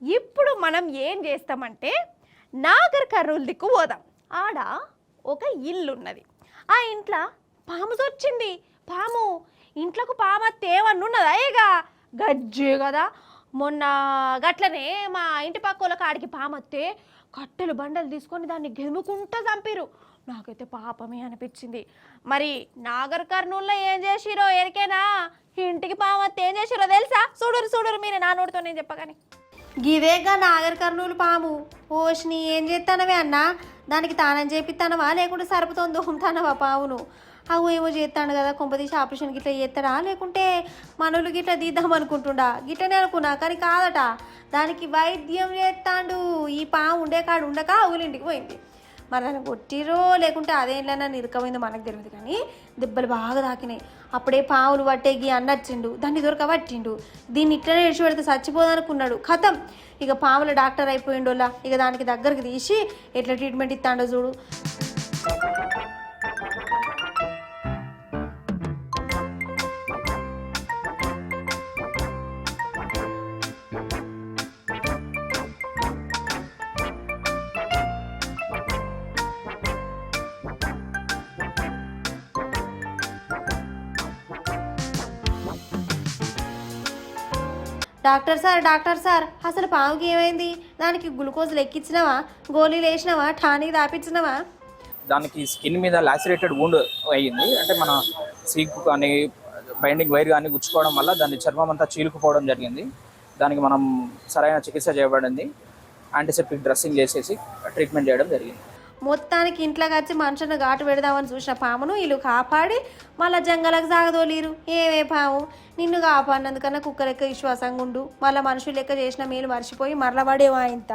ఇప్పుడు మనం ఏం చేస్తామంటే నాగర్ కర్నూలు దిక్కు పోదాం. ఆడ ఒక ఇల్లు ఉన్నది. ఆ ఇంట్లో పాము వచ్చింది. పాము ఇంట్లోకి పాము తేవన్నున్నదా? ఇక గజ్జే కదా. మొన్న గట్లనే మా ఇంటి పక్క వాళ్ళ కాడికి పామత్తే కట్టెలు బండలు తీసుకొని దాన్ని గెలుముకుంటూ చంపిరు. నాకైతే పాపమే అనిపించింది. మరి నాగర్ కర్నూల్లో ఏం చేసిరో ఎరికేనా? ఇంటికి పామత్తే ఏం చేసిరో తెలుసా? చూడురు మీరే, నా నోటితో నేను చెప్పగాని. గిదేగా నాగర్ కర్నూలు పాము. ఓష్ని ఏం చేస్తానవే అన్నా? దానికి తానం చేపిస్తానవా లేకుంటే సరుపుతోని దోముతానవా పావును? అవు ఏమో చేస్తాను కదా, కొంపదీసి ఆపరేషన్ గిట్లా చేస్తాడా లేకుంటే మనోళ్ళు గిట్లా తీద్దాం అనుకుంటుండా? గిట్లనే అనుకున్నా, కానీ కాదట. దానికి వైద్యం చేస్తాడు. ఈ పాము ఉండే కాడు ఉండక ఊరింటికి పోయింది. మరి దాన్ని కొట్టిరో లేకుంటే అదేంట్లైనా నిరకమైందో మనకు తెలియదు, కానీ దెబ్బలు బాగా తాకినాయి. అప్పుడే పావులు పట్టేగి అన్నచ్చిండు, దాన్ని దొరకబట్టిండు. దీన్ని ఇట్లనే ఇడిచి పెడితే చచ్చిపోదనుకున్నాడు. ఖతం, ఇక పాముల డాక్టర్ అయిపోయిండోలా. ఇక దానికి దగ్గరికి తీసి ఎట్లా ట్రీట్మెంట్ ఇస్తాడో చూడు. డాక్టర్ సార్ అసలు పాముకి ఏమైంది? దానికి గ్లూకోజ్ లెక్కించినవా, గోళీలు వేసినవా, ఠానీ దాపించినవా? దానికి స్కిన్ మీద లాసిరేటెడ్ వూండ్ అయ్యింది. అంటే మన సీకు కానీ బైండింగ్ వైర్ కానీ గుచ్చుకోవడం వల్ల దాని చర్మం అంతా చీలుకుపోవడం జరిగింది. దానికి మనం సరైన చికిత్స చేయబడింది. యాంటీసెప్టిక్ డ్రెస్సింగ్ చేసేసి ట్రీట్మెంట్ చేయడం జరిగింది. మొత్తానికి ఇంట్లోకి వచ్చి మనుషులను ఘాటు పెడదామని చూసిన పామును వీళ్ళు కాపాడి మళ్ళీ జంగలకు సాగదోలీరు. ఏమే పాము, నిన్ను కాపాడినందుకన్నా కుక్క లెక్క విశ్వాసంగా ఉండు. మళ్ళీ మనుషులు లెక్క చేసిన మేలు మర్చిపోయి మరల పడేవా ఇంత.